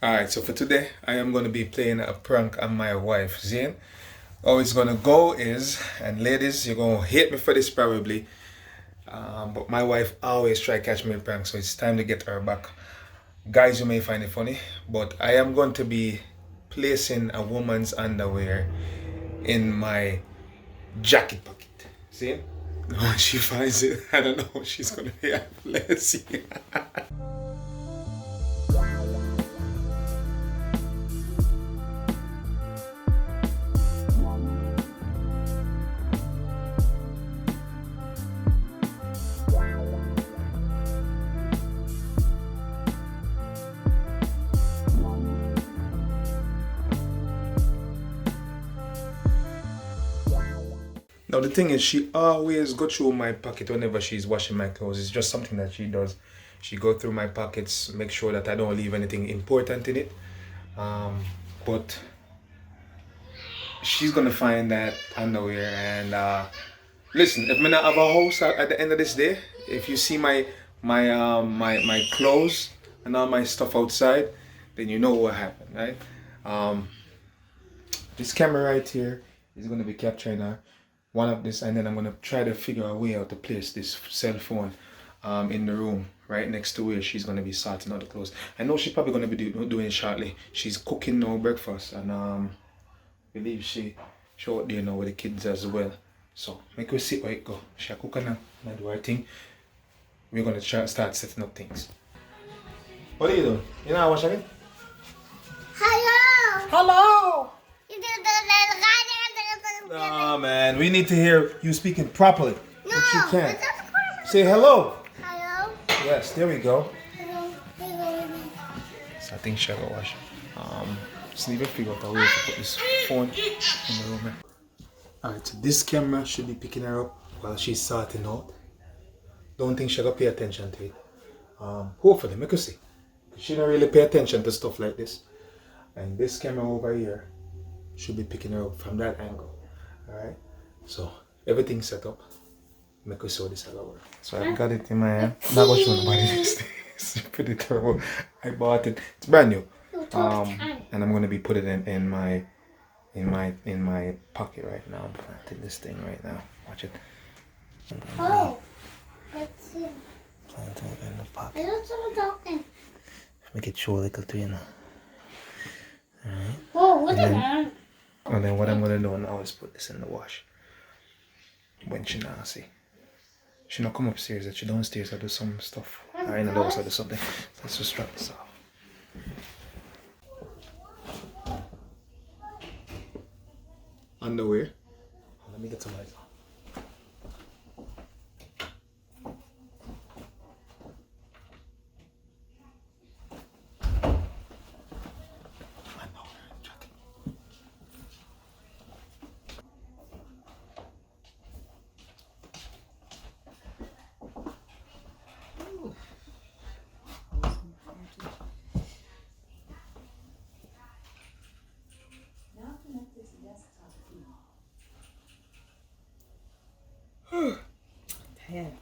Alright, so for today, I am going to be playing a prank on my wife, Zane. How it's going to go is, and ladies, you're going to hate me for this probably, but my wife always try to catch me in prank, so it's time to get her back. Guys, you may find it funny, but I am going to be placing a woman's underwear in my jacket pocket. See? When she finds it, I don't know what she's going to be. Let's see. Now the thing is, she always go through my pocket whenever she's washing my clothes. It's just something that she does. She go through my pockets, make sure that I don't leave anything important in it. But she's gonna find that underwear and listen. If I not have a house at the end of this day, if you see my clothes and all my stuff outside, then you know what happened, right? This camera right here is gonna be capturing her. One of this, and then I'm gonna try to figure a way out to place this cell phone in the room right next to where she's gonna be sorting out the clothes. I know she's probably gonna be doing it shortly. She's cooking now breakfast, and believe she out there now with the kids as well. So make her see how it go. She cooking now, and do her thing. We're gonna start setting up things. What are you doing? You know what's happening? Hello. Hello. You did the Oh man, we need to hear you speaking properly. No, but you can't. it's not the Say hello. Hello. Yes, there we go. Hello. Hello. So I think she'll go wash. Just need to figure out a way to put this phone in the room. Alright, so this camera should be picking her up while she's sorting out. Don't think she'll pay attention to it. Hopefully, make her see. She don't really pay attention to stuff like this. And this camera over here should be picking her up from that angle. Alright, so everything's set up. Make us show this all over. So I've got it in my hand. Not gonna show nobody this. It's pretty terrible. I bought it. It's brand new. And I'm gonna be putting it in my pocket right now. I'm planting this thing right now. Watch it. Oh. Let's see. Planting it in the I pocket. don't someone talking. Make it show like a three now. Alright. Oh, what is that? And then what I'm gonna do now is put this in the wash. When she not see. She not come upstairs, that she downstairs I do some stuff. Or in the house I do something. Let's just drop this off. Underwear. Let me get some lights on. Damn.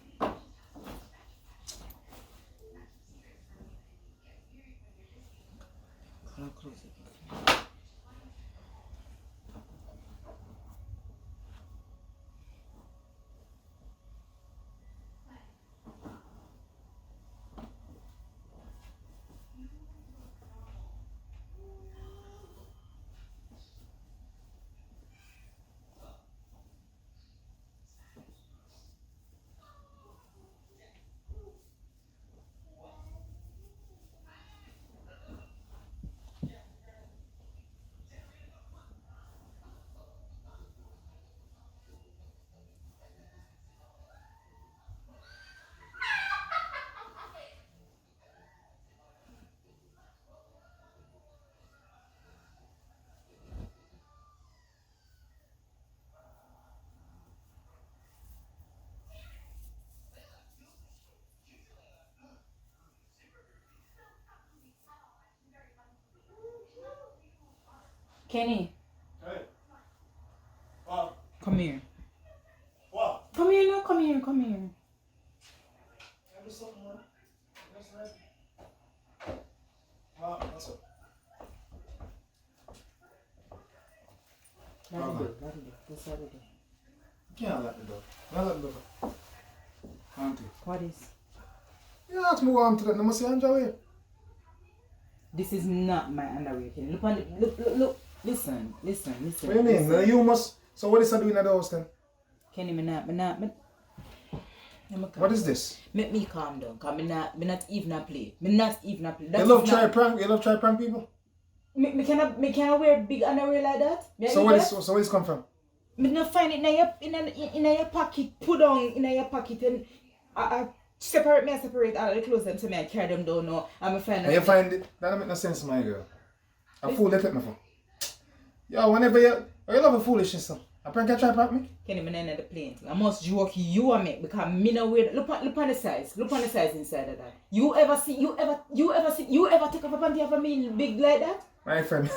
Kenny, Hey. What? come here. What? Come here, no, come here, come here. What's up? This side of it. You can't lock the door. Not lock the door. Auntie. What is? You ask me what I'm to that. No, I say underwear. This is not my underwear. Kenny. Look on the, look. Listen. What do you mean? No, you must. So what is I doing at the house then? Kenny, me not. What is this? Make me calm down. Cause me not even a play. Me not even a play. You love try prank. You love try prank people. Me cannot wear big underwear like that. So where this come from? Me not find it in your pocket. Put on in your pocket and I separate all the clothes them to me. I carry them down now. And me find. And you find it? That don't make no sense, my girl. A fool let it me for. Yo, whenever you love a foolishness, so. I prank you try prank me. Kenny, me not the plane thing. I must joke you and me because me no wear. Look on the size. Look on the size inside of that. You ever take off a panty of a me big like that? My friend,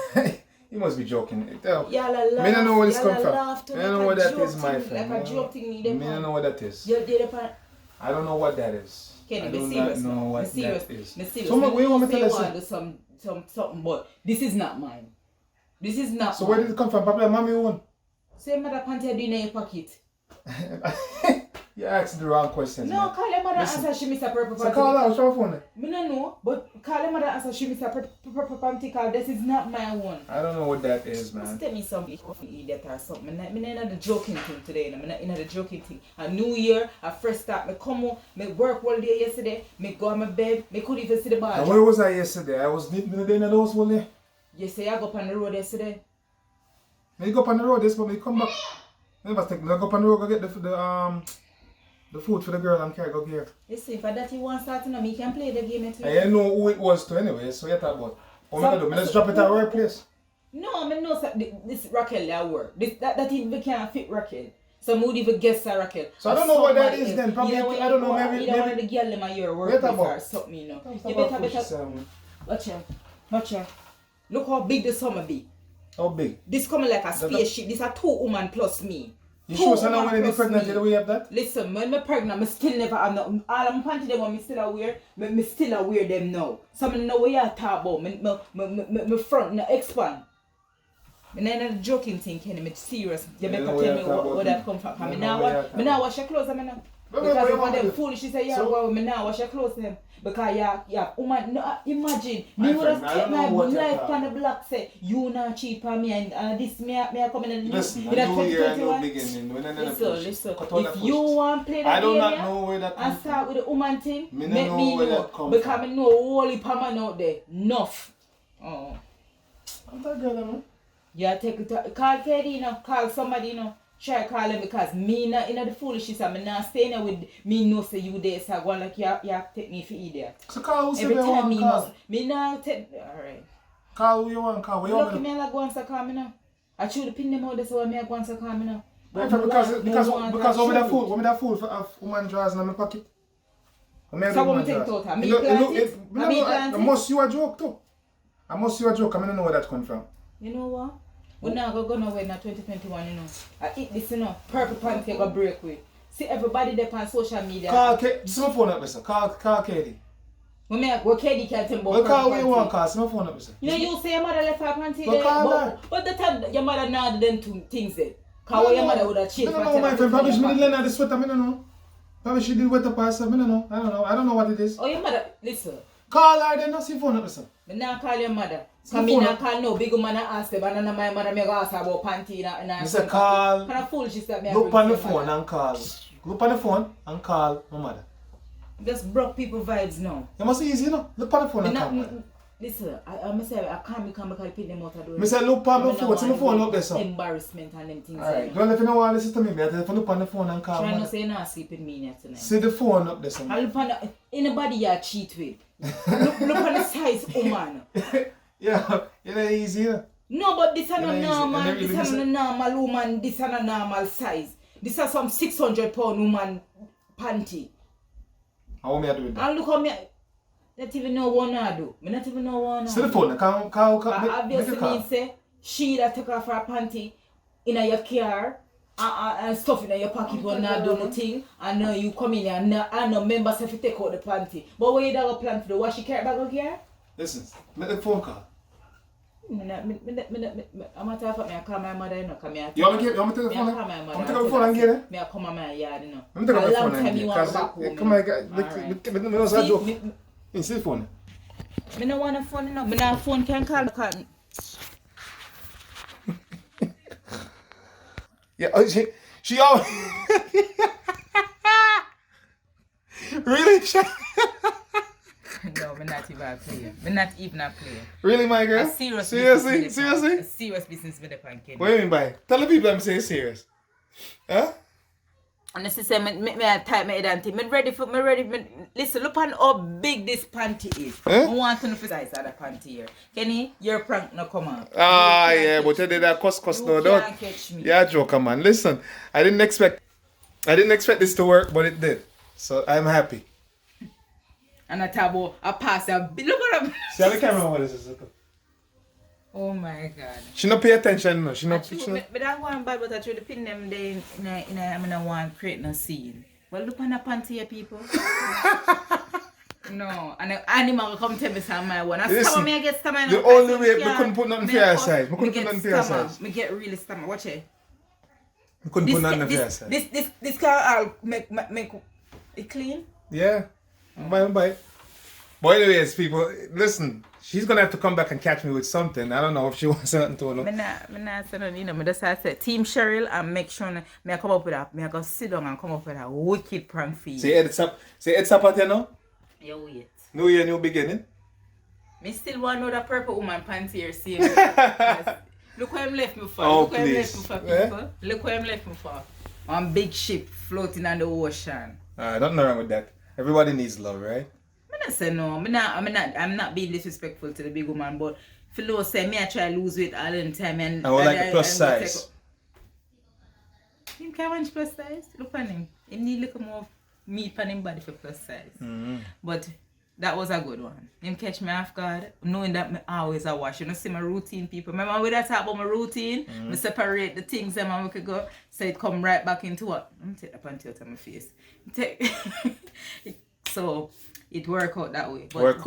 you must be joking. Y'all laugh. Me don't know where this come from. I I don't know what that is, my Like friend. a joke thing. Me don't know what that is. You did a I don't know what that is. Kenny, I be do serious. not know what Be serious. that is. Me serious. So what you want me to say listen? want do something, but this is not mine. This is not. So mine. where did it come from? Probably mommy own. Say mother panty I do in your pocket. You asked the wrong question. No, man. call your mother Listen. answer she miss a purple So panty. call her, show her phone. Me no know, but call your mother answer she miss a purple panty call. This is not my one. I don't know what that is, Just man. tell me something idiot or something. I'm not in the joking thing today. I'm not in the joking thing. A new year, a fresh start. Me come home, me work all day yesterday. Me go on my bed. Me couldn't even see the bar. And where was I yesterday? I was in the house all day. You say I go up on the road yesterday. Me go up on the road this, but me come back. Me must think, me go up on the road go get the food for the girl and carry go here. Listen, if that you want starting, me can play the game too. I didn't know who it was to anyway, so you talk about. What me do? Me just drop it at our place. No, I know this Raquel that work. That even can't fit Raquel. So mood even guess Raquel. So I don't know what that Somebody is else. then. Probably, Either I don't know, maybe. Either one of the girl them at your work Wait with about. or something, you know. Talk You about better. push Watch out. Look how big the summer be. How big? This coming like a spaceship. This are 2 women plus me. You 2 sure so now woman when you plus pregnant, me. you way have that? Listen, when I'm pregnant, I still never have nothing. All I'm panty them when me still aware, me still aware them now. So I know what you talk about. Me front no expand. Me not joking thing, Kenny. Me serious. You better tell me where that come from. Me now wash your clothes. Me now. Because if one them foolish, she say, yeah, well, me now wash your clothes them. Because yeah, woman, no, imagine, me would have kept my life on the block, say, you not cheap on me, and this, me I come in and Listen, in a a new year, a 2021. new beginning. Listen. If you want to play I that do game, not know where that and comes start from. with the woman thing, Me make no me know where know. that come Because from. I know holy man out there. Enough. Oh. I'm that girl, man. Yeah, take it. Call Katie, you know. Call somebody, you know. Try call him because me not in the foolishness. I'm not staying there with me. No say you there. So I go like you take me for idiot. So call who Every you time want me call. must. Me not take. Alright. Call who you want call. Where you Look want at me? me like go and say call me now. I should have pinned them out there so I may go and say call me now. Because over that fool for woman drawers in my pocket. So what me think total? Me plant it? I must you a joke too. I must you a joke. I don't know where that come from. You know what? We not go nowhere in 2021, you know. I eat this, you know. Purple pants you go break with. See everybody there on social media. Call Katie. This is my phone up, mister. Call Katie. What Katie can't tell me about Well, call purple who you want, panty. call. This is my phone up, mister. You know you say your mother left her panty Well, there. call her. But the time your mother not them two things there. Cause your mother would have changed. I don't know, my friend. Probably she didn't learn how to sweater. I don't know. Probably she did wet up herself. I don't know. I don't know what it is. Oh, your mother, listen. Call her then. That's your phone up, mister. Me not call your mother. So Cause me phone not up. call no big woman and ask them. And my mother me go ask her about panty and Me say call. kind of foolish is that me Look agree on the with your phone mother. and call. Look on the phone and call my mother. Just broke people vibes now. It must be easy, you know. Look on the phone Me and not, call my mother. listen, I say I can't become because I pick them out of the door. Me say look on the Me phone. not See my want phone to up there, so. embarrassment and them things. Alright. Don't let you know what listen to me. I tell you to look on the phone and call Try my not mother. say you're not sleep with me yet tonight. See the phone up there, so. I look on the, anybody you cheat with. look on the size, woman. Yeah, it ain't easy, you know. No, but this is Yeah, not easy. normal. And then This you is not listen- normal woman. This is not normal size. This is some 600-pound woman panty. How me I do with that? And look how me. Not even know what I do. Me not even know what I See the do. phone. Call. Make Obviously a call. means say she that take off her panty in your car and stuff in your pocket when not do nothing and now you come in and no members have to take out the panty. But what you don't plan to do? What she carry back out here? Listen, make the phone call. I'm not talking about me. I call my mother, you know, come here. You want me to take the Me phone? I call my mother. I'm take the phone and get it. Me I come on my yard, you know. I'm take A the long phone and time get you it. want to back home. Come on, Alright. let me know what's that See, joke. me- You see the phone? Me no want a phone, you know. Me no phone can call the cotton. Yeah, oh, she always... Really? No, me not even a player. Me not even a player. Really, my girl? A serious Seriously? business with the Seriously? A serious business with the pancake. What do you mean by it? Tell the people I'm saying serious. Huh? And this is say me type my head and think. Me ready. Listen, look on how big this panty is. Huh? I want to know the size of the panty here. Kenny, your prank no come out. Ah, You can't yeah, catch but you did that cuss You no, can't don't. catch me. Yeah, joker, man. Listen, I didn't expect this to work, but it did. So I'm happy. And I talk about a pass a look at them. See how the camera what is this? Oh my god. She not pay attention, no. She not. But I want bad, but I try to pin them there in a I don't want create no scene. Well, look on the panty here, people. No, and the animal will come tell me some my one. I Listen, stammer me I get stammer. the only way we couldn't put nothing for your side. We couldn't put nothing for your side. Me get really stammer. Watch it. We couldn't put nothing for your side. This can all make it clean. Yeah. Bye. But anyways, people, listen. She's gonna have to come back and catch me with something. I don't know if she wants something to know. Me not say nothing, you know. Me just say Team Cheryl and make sure me I come up with that. Me I go sit down and come up with a wicked prank for you. Say it's up at you now. You wait. New year, new beginning. Me still want to know that purple woman pants here, see. Yes. Look where I'm left me for. Oh, Look where I'm please. left me for, people. Eh? Look where I'm left me for. On big ship floating on the ocean. Nothing wrong with that. Everybody needs love, right? I say no. I'm not being disrespectful to the big woman, but Philo say me I try to lose weight all the time and I would like the plus size. Him can't want plus size. Look on him. He need little more meat on him body for plus size. But that was a good one. Him catch me off guard, knowing that me always a wash. You know, see my routine, people. Remember when I talk about my routine? Me separate the things them and we could go, so it come right back into what? Let me take the panty out of my face. So it work out that way. But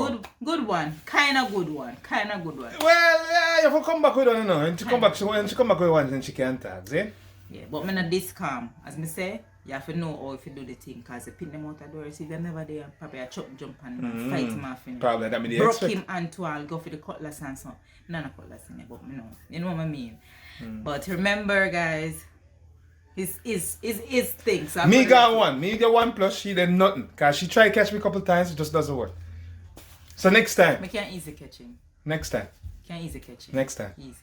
good one. Kinda good one. Well, yeah, you have to come back with one, you know. And she come back with one, then she can't talk, see? Yeah, but me not this calm. As me say, you have to know how if you do the thing, cause you pin them out the door, see them never there, probably a chop jump and fight him off in Probably that mean they broke expect. him and to all go for the cutlass and so. None of cutlass in there, but me know. You know what I mean? But remember guys, his thing. So Me got one. Me get one plus, she did nothing. Cause she tried to catch me a couple times, it just doesn't work. So next time. Me can't easy catch him. Next time. Can't easy catch him. Next time. Easy.